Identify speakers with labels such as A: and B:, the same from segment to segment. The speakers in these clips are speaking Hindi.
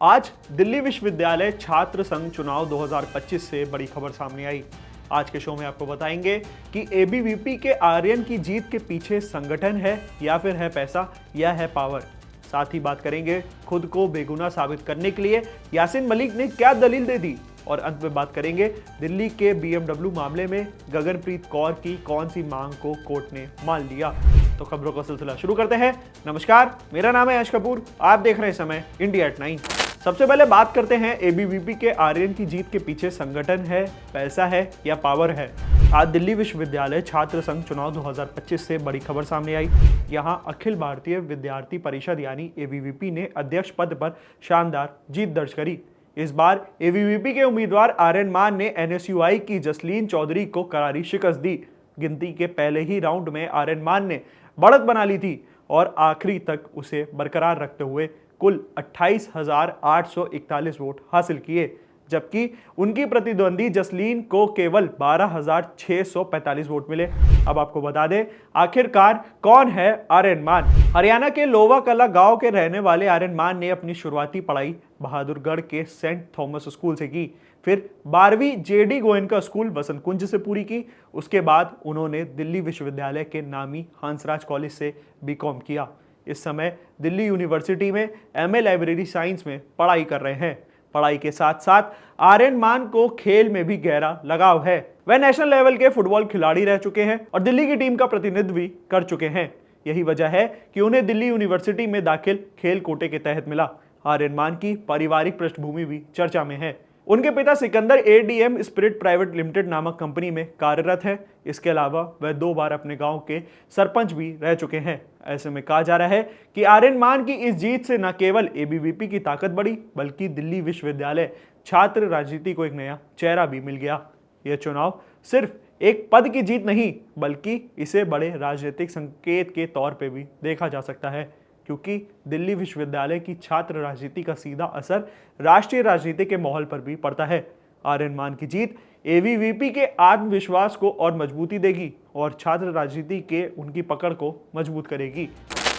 A: आज दिल्ली विश्वविद्यालय छात्र संघ चुनाव 2025 से बड़ी खबर सामने आई। आज के शो में आपको बताएंगे कि एबीवीपी के आर्यन की जीत के पीछे संगठन है या फिर है पैसा या है पावर। साथ ही बात करेंगे खुद को बेगुनाह साबित करने के लिए यासीन मलिक ने क्या दलील दे दी, और अंत में बात करेंगे दिल्ली के बीएमडब्ल्यू मामले में गगनप्रीत कौर की कौन सी मांग को कोर्ट ने मान लिया। तो खबरों का सिलसिला शुरू करते हैं। नमस्कार, मेरा नाम है यश कपूर, आप देख रहे हैं समय इंडिया एट 9। सबसे पहले बात करते हैं एबीवीपी के आर्यन की जीत के पीछे संगठन है, पैसा है या पावर है। आज दिल्ली विश्वविद्यालय छात्र संघ चुनाव 2025 से बड़ी खबर सामने आई। यहां अखिल भारतीय विद्यार्थी परिषद यानी एबीवीपी ने अध्यक्ष पद पर शानदार जीत दर्ज करी। इस बार एबीवीपी के उम्मीदवार आर्यन मान ने एनएसयूआई की जसलीन चौधरी को करारी शिकस्त दी। गिनती के पहले ही राउंड में आर्यन मान ने बढ़त बना ली थी और आखिरी तक उसे बरकरार रखते हुए कुल 28,841 वोट हासिल किए, जबकि उनकी प्रतिद्वंदी जसलीन को केवल 12,645 वोट मिले। अब आपको बता दें आखिरकार कौन है आर्यन मान। हरियाणा के लोवा कला गांव के रहने वाले आर्यन मान ने अपनी शुरुआती पढ़ाई बहादुरगढ़ के सेंट थॉमस स्कूल से की, फिर 12वीं जेडी गोयनका स्कूल वसंत कुंज से पूरी की। उसके बाद उन्होंने दिल्ली विश्वविद्यालय के नामी हंसराज कॉलेज से बीकॉम किया। इस समय दिल्ली यूनिवर्सिटी में एमए लाइब्रेरी साइंस में पढ़ाई कर रहे हैं। पढ़ाई के साथ साथ आर्यन मान को खेल में भी गहरा लगाव है। वह नेशनल लेवल के फुटबॉल खिलाड़ी रह चुके हैं और दिल्ली की टीम का प्रतिनिधित्व भी कर चुके हैं। यही वजह है कि उन्हें दिल्ली यूनिवर्सिटी में दाखिल खेल कोटे के तहत मिला। आर्यन मान की पारिवारिक पृष्ठभूमि भी चर्चा में है। उनके पिता Sikandar ADM spirit private limited नामक कंपनी में कार्यरत है। इसके अलावा वह 2 बार अपने गांव के सरपंच भी रह चुके हैं। ऐसे में कहा जा रहा है कि आर्यन मान की इस जीत से न केवल एबीवीपी की ताकत बढ़ी, बल्कि दिल्ली विश्वविद्यालय छात्र राजनीति को एक नया चेहरा भी मिल गया। यह चुनाव सिर्फ एक पद की जीत नहीं, बल्कि इसे बड़े राजनीतिक संकेत के तौर पर भी देखा जा सकता है, क्योंकि दिल्ली विश्वविद्यालय की छात्र राजनीति का सीधा असर राष्ट्रीय राजनीति के माहौल पर भी पड़ता है। आर्यन मान की जीत एबीवीपी के आत्मविश्वास को और मजबूती देगी और छात्र राजनीति के उनकी पकड़ को मजबूत करेगी।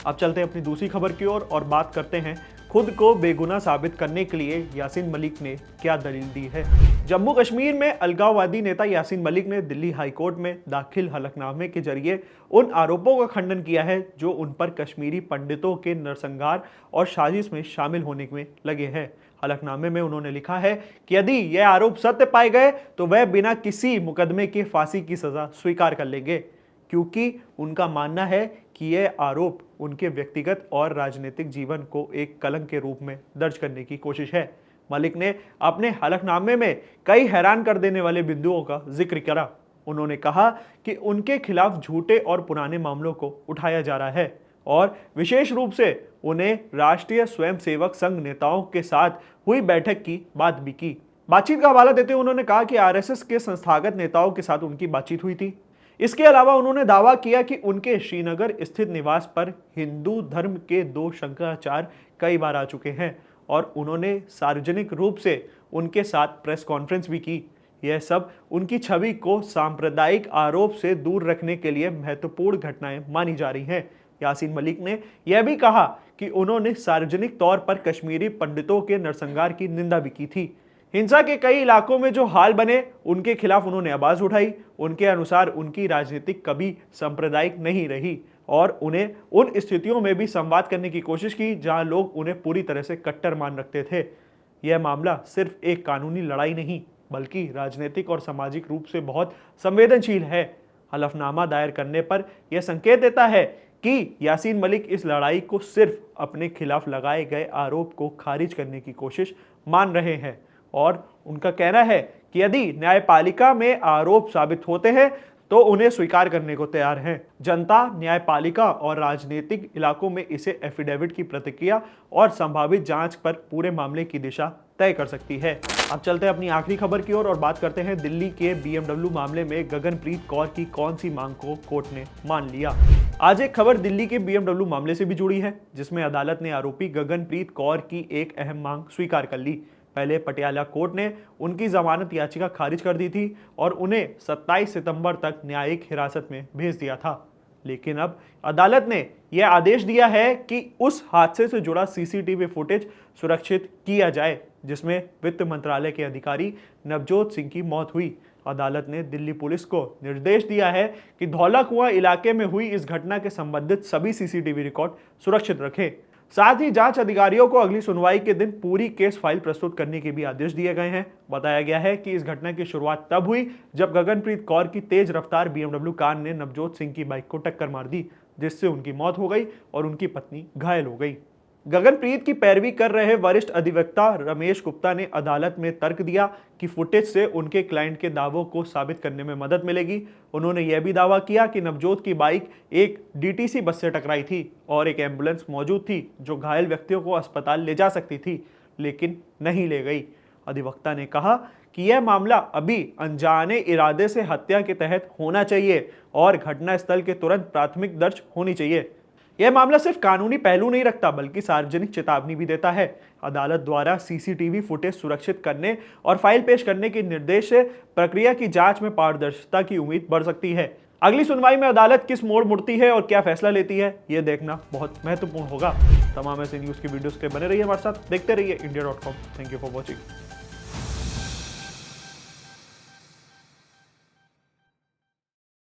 A: अब चलते हैं अपनी दूसरी खबर की ओर और बात करते हैं खुद को बेगुनाह साबित करने के लिए यासीन मलिक ने क्या दलील दी है। जम्मू कश्मीर में अलगाववादी नेता यासीन मलिक ने दिल्ली हाई कोर्ट में दाखिल हलफनामे के जरिए उन आरोपों का खंडन किया है जो उन पर कश्मीरी पंडितों के नरसंहार और साजिश में शामिल होने में लगे हैं। हलफनामे में उन्होंने लिखा है कि यदि यह आरोप सत्य पाए गए तो वह बिना किसी मुकदमे के फांसी की सजा स्वीकार कर लेंगे, क्योंकि उनका मानना है कि यह आरोप उनके व्यक्तिगत और राजनीतिक जीवन को एक कलंक के रूप में दर्ज करने की कोशिश है। मलिक ने अपने हलफनामे में कई हैरान कर देने वाले बिंदुओं का जिक्र करा। उन्होंने कहा कि उनके खिलाफ झूठे और पुराने मामलों को उठाया जा रहा है और विशेष रूप से उन्हें राष्ट्रीय स्वयंसेवक संघ नेताओं के साथ हुई बैठक की बात भी की। बातचीत का हवाला देते हुए उन्होंने कहा कि आरएसएस के संस्थागत नेताओं के साथ उनकी बातचीत हुई थी। इसके अलावा उन्होंने दावा किया कि उनके श्रीनगर स्थित निवास पर हिंदू धर्म के 2 शंकराचार्य कई बार आ चुके हैं और उन्होंने सार्वजनिक रूप से उनके साथ प्रेस कॉन्फ्रेंस भी की। यह सब उनकी छवि को सांप्रदायिक आरोप से दूर रखने के लिए महत्वपूर्ण घटनाएं मानी जा रही हैं। यासीन मलिक ने यह भी कहा कि उन्होंने सार्वजनिक तौर पर कश्मीरी पंडितों के नरसंहार की निंदा भी की थी। हिंसा के कई इलाकों में जो हाल बने उनके खिलाफ उन्होंने आवाज उठाई। उनके अनुसार उनकी राजनीति कभी सांप्रदायिक नहीं रही और उन्हें उन स्थितियों में भी संवाद करने की कोशिश की जहां लोग उन्हें पूरी तरह से कट्टर मान रखते थे। यह मामला सिर्फ एक कानूनी लड़ाई नहीं, बल्कि राजनीतिक और सामाजिक रूप से बहुत संवेदनशील है। हलफनामा दायर करने पर यह संकेत देता है कि यासीन मलिक इस लड़ाई को सिर्फ अपने खिलाफ लगाए गए आरोप को खारिज करने की कोशिश मान रहे हैं और उनका कहना है कि यदि न्यायपालिका में आरोप साबित होते हैं तो उन्हें स्वीकार करने को तैयार हैं। जनता, न्यायपालिका और राजनीतिक इलाकों में इसे एफिडेविट की प्रतिक्रिया और संभावित जांच पर पूरे मामले की दिशा तय कर सकती है। अब चलते हैं अपनी आखिरी खबर की ओर और बात करते हैं दिल्ली के बीएमडब्ल्यू मामले में गगनप्रीत कौर की कौन सी मांग को कोर्ट ने मान लिया। आज एक खबर दिल्ली के बीएमडब्ल्यू मामले से भी जुड़ी है, जिसमें अदालत ने आरोपी गगनप्रीत कौर की एक अहम मांग स्वीकार कर ली। पहले पटियाला कोर्ट ने उनकी जमानत याचिका खारिज कर दी थी और उन्हें 27 सितंबर तक न्यायिक हिरासत में भेज दिया था। लेकिन अब अदालत ने यह आदेश दिया है कि उस हादसे से जुड़ा सीसीटीवी फुटेज सुरक्षित किया जाए जिसमें वित्त मंत्रालय के अधिकारी नवजोत सिंह की मौत हुई। अदालत ने दिल्ली पुलिस को निर्देश दिया है कि धौला कुआं इलाके में हुई इस घटना के संबंधित सभी सीसीटीवी रिकॉर्ड सुरक्षित रखें। साथ ही जांच अधिकारियों को अगली सुनवाई के दिन पूरी केस फाइल प्रस्तुत करने के भी आदेश दिए गए हैं। बताया गया है कि इस घटना की शुरुआत तब हुई जब गगनप्रीत कौर की तेज रफ्तार BMW कार ने नवजोत सिंह की बाइक को टक्कर मार दी, जिससे उनकी मौत हो गई और उनकी पत्नी घायल हो गई। गगनप्रीत की पैरवी कर रहे वरिष्ठ अधिवक्ता रमेश गुप्ता ने अदालत में तर्क दिया कि फुटेज से उनके क्लाइंट के दावों को साबित करने में मदद मिलेगी। उन्होंने यह भी दावा किया कि नवजोत की बाइक एक DTC बस से टकराई थी और एक एम्बुलेंस मौजूद थी जो घायल व्यक्तियों को अस्पताल ले जा सकती थी, लेकिन नहीं ले गई। अधिवक्ता ने कहा कि यह मामला अभी अनजाने इरादे से हत्या के तहत होना चाहिए और घटनास्थल के तुरंत प्राथमिक दर्ज होनी चाहिए। यह मामला सिर्फ कानूनी पहलू नहीं रखता बल्कि सार्वजनिक चेतावनी भी देता है। अदालत द्वारा सीसीटीवी फुटेज सुरक्षित करने और फाइल पेश करने के निर्देश से प्रक्रिया की जांच में पारदर्शिता की उम्मीद बढ़ सकती है। अगली सुनवाई में अदालत किस मोड़ मुड़ती है और क्या फैसला लेती है, यह देखना बहुत महत्वपूर्ण होगा। तमाम ऐसे न्यूज की वीडियोस के बने रहिए हमारे साथ, देखते रहिए India.com। Thank you for watching.